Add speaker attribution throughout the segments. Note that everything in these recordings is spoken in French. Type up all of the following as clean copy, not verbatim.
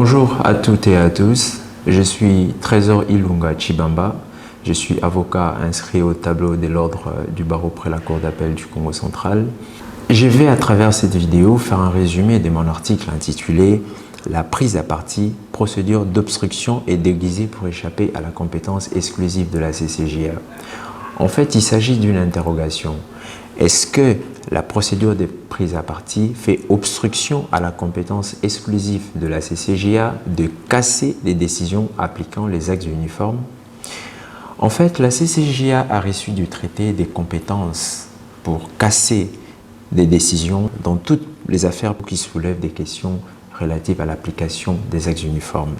Speaker 1: Bonjour à toutes et à tous, je suis Trésor Ilunga Chibamba, je suis avocat inscrit au tableau de l'ordre du barreau près la Cour d'appel du Congo central. Je vais à travers cette vidéo faire un résumé de mon article intitulé « La prise à partie, procédure d'obstruction est déguisée pour échapper à la compétence exclusive de la CCJA ». En fait, il s'agit d'une interrogation. Est-ce que la procédure de prise à partie fait obstruction à la compétence exclusive de la CCJA de casser les décisions appliquant les actes uniformes? En fait, la CCJA a reçu du traité des compétences pour casser des décisions dans toutes les affaires qui soulèvent des questions relatives à l'application des actes uniformes.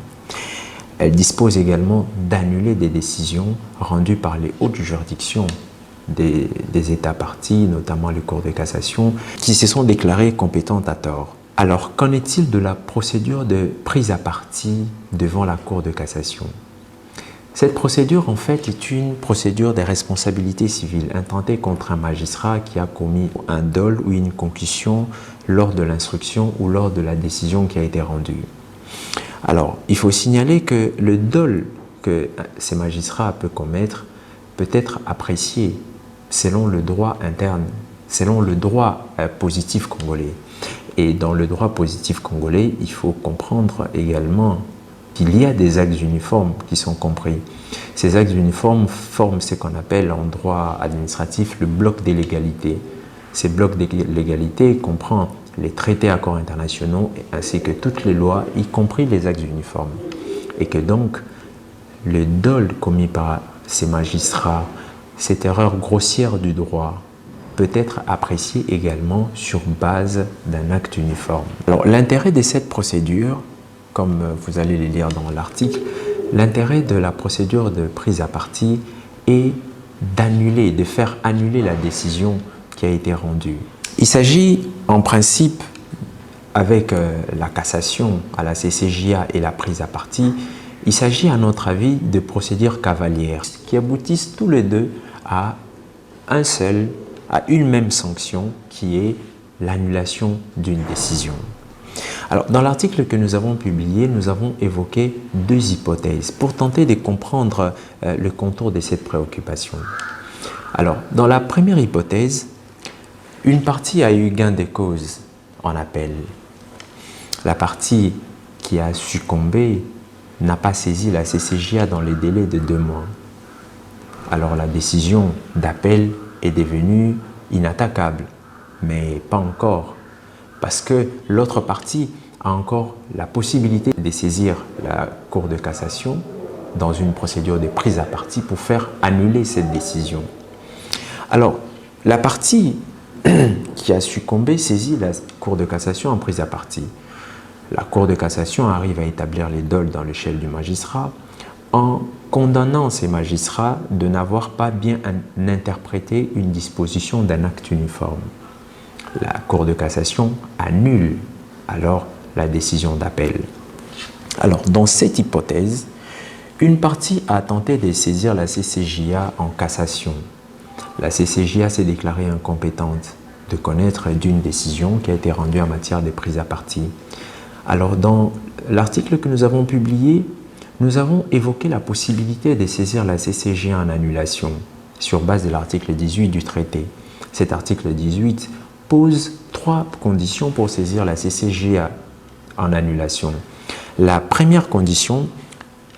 Speaker 1: Elle dispose également d'annuler des décisions rendues par les hautes juridictions des États partis, notamment les cours de cassation, qui se sont déclarées compétentes à tort. Alors, qu'en est-il de la procédure de prise à partie devant la Cour de cassation? Cette procédure, en fait, est une procédure de responsabilité civile intentée contre un magistrat qui a commis un dol ou une concussion lors de l'instruction ou lors de la décision qui a été rendue. Alors, il faut signaler que le dol que ces magistrats peuvent commettre peut être apprécié selon le droit interne, selon le droit positif congolais. Et dans le droit positif congolais, il faut comprendre également qu'il y a des actes uniformes qui sont compris. Ces actes uniformes forment ce qu'on appelle en droit administratif le bloc de légalité. Ces blocs de légalité comprennent les traités accords internationaux ainsi que toutes les lois, y compris les actes uniformes. Et que donc, le dol commis par ces magistrats, cette erreur grossière du droit, peut être appréciée également sur base d'un acte uniforme. Alors, l'intérêt de cette procédure, comme vous allez le lire dans l'article, l'intérêt de la procédure de prise à partie est d'annuler, de faire annuler la décision qui a été rendue. Il s'agit en principe, avec la cassation à la CCJA et la prise à partie, il s'agit à notre avis de procédures cavalières qui aboutissent tous les deux à une même sanction qui est l'annulation d'une décision. Alors, dans l'article que nous avons publié, nous avons évoqué deux hypothèses pour tenter de comprendre le contour de cette préoccupation. Alors, dans la première hypothèse, une partie a eu gain de cause en appel. La partie qui a succombé n'a pas saisi la CCJA dans les délais de 2 mois. Alors la décision d'appel est devenue inattaquable, mais pas encore, parce que l'autre partie a encore la possibilité de saisir la Cour de cassation dans une procédure de prise à partie pour faire annuler cette décision. Alors, la partie qui a succombé saisit la Cour de cassation en prise à partie. La Cour de cassation arrive à établir les dols dans l'échelle du magistrat en condamnant ces magistrats de n'avoir pas bien interprété une disposition d'un acte uniforme. La Cour de cassation annule alors la décision d'appel. Alors, dans cette hypothèse, une partie a tenté de saisir la CCJA en cassation. La CCJA s'est déclarée incompétente de connaître d'une décision qui a été rendue en matière de prise à partie. Alors, dans l'article que nous avons publié, nous avons évoqué la possibilité de saisir la CCJA en annulation sur base de l'article 18 du traité. Cet article 18 pose 3 conditions pour saisir la CCJA en annulation. La première condition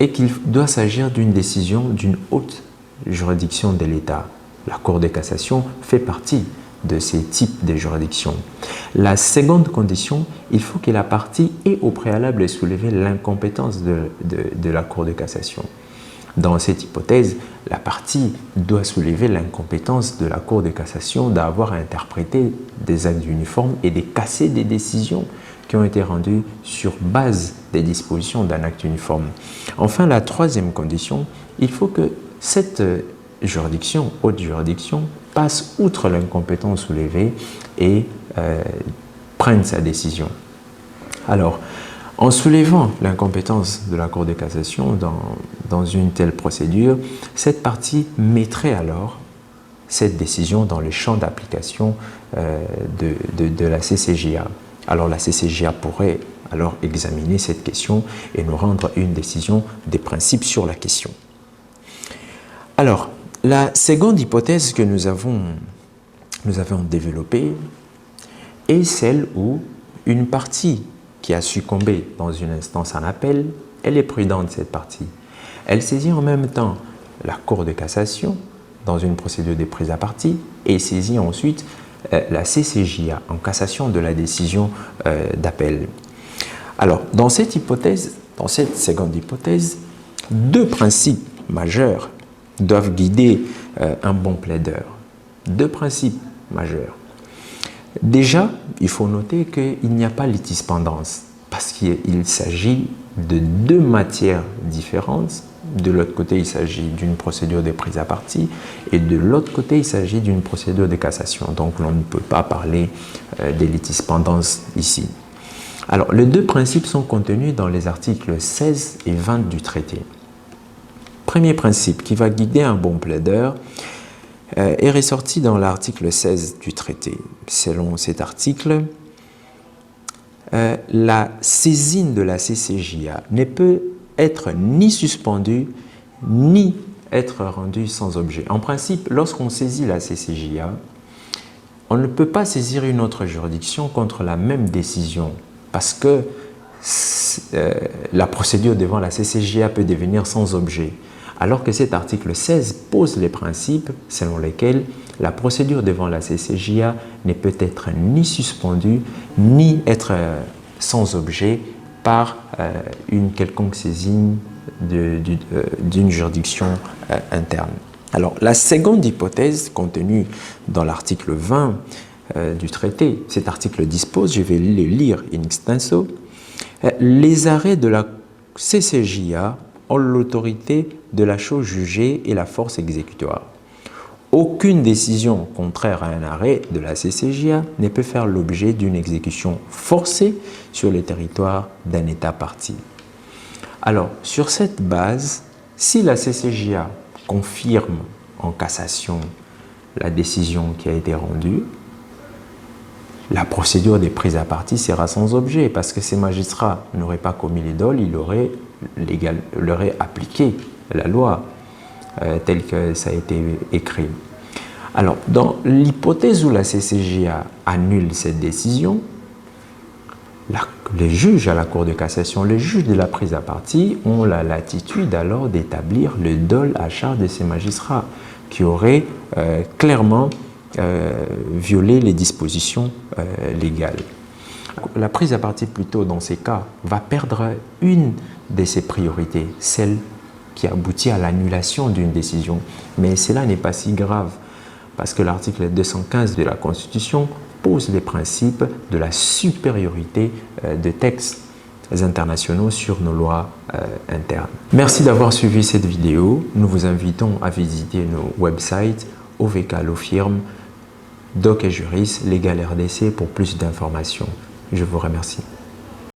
Speaker 1: est qu'il doit s'agir d'une décision d'une haute juridiction de l'État. La Cour de cassation fait partie de ces types de juridictions. La seconde condition, il faut que la partie ait au préalable soulevé l'incompétence de la Cour de cassation. Dans cette hypothèse, la partie doit soulever l'incompétence de la Cour de cassation d'avoir interprété des actes uniformes et de casser des décisions qui ont été rendues sur base des dispositions d'un acte uniforme. Enfin, la troisième condition, il faut que cette juridiction, haute juridiction, passe outre l'incompétence soulevée et prenne sa décision. Alors, en soulevant l'incompétence de la Cour de cassation dans une telle procédure, cette partie mettrait alors cette décision dans le champ d'application de la CCJA. Alors la CCJA pourrait alors examiner cette question et nous rendre une décision des principes sur la question. Alors, la seconde hypothèse que nous avons développée est celle où une partie qui a succombé dans une instance en appel, elle est prudente cette partie. Elle saisit en même temps la Cour de cassation dans une procédure de prise à partie et saisit ensuite la CCJA en cassation de la décision d'appel. Alors, dans cette hypothèse, dans cette seconde hypothèse, deux principes majeurs doivent guider un bon plaideur. Deux principes majeurs. Déjà, il faut noter qu'il n'y a pas litispendance parce qu'il s'agit de deux matières différentes. De l'autre côté, il s'agit d'une procédure de prise à partie et de l'autre côté, il s'agit d'une procédure de cassation. Donc, on ne peut pas parler de litispendance ici. Alors, les deux principes sont contenus dans les articles 16 et 20 du traité. Premier principe qui va guider un bon plaideur est ressorti dans l'article 16 du traité. Selon cet article, la saisine de la CCJA ne peut être ni suspendue ni être rendue sans objet. En principe, lorsqu'on saisit la CCJA, on ne peut pas saisir une autre juridiction contre la même décision parce que la procédure devant la CCJA peut devenir sans objet. Alors que cet article 16 pose les principes selon lesquels la procédure devant la CCJA ne peut être ni suspendue ni être sans objet par une quelconque saisine d'une juridiction interne. Alors, la seconde hypothèse contenue dans l'article 20 du traité, cet article dispose, je vais le lire in extenso, les arrêts de la CCJA ont l'autorité de la chose jugée et la force exécutoire. Aucune décision contraire à un arrêt de la CCJA ne peut faire l'objet d'une exécution forcée sur le territoire d'un État partie. Alors, sur cette base, si la CCJA confirme en cassation la décision qui a été rendue, la procédure des prises à partie sera sans objet parce que ces magistrats n'auraient pas commis les dol, ils auraient appliqué la loi telle que ça a été écrit. Alors, dans l'hypothèse où la CCJA annule cette décision, les juges à la Cour de cassation, les juges de la prise à partie ont la latitude alors d'établir le dol à charge de ces magistrats qui auraient clairement violé les dispositions légales. La prise à partie, plutôt, dans ces cas, va perdre une de ses priorités, celle qui aboutit à l'annulation d'une décision. Mais cela n'est pas si grave, parce que l'article 215 de la Constitution pose les principes de la supériorité des textes internationaux sur nos lois internes. Merci d'avoir suivi cette vidéo. Nous vous invitons à visiter nos websites OVK Law Firm, Doc et Juris, Legal RDC pour plus d'informations. Je vous remercie.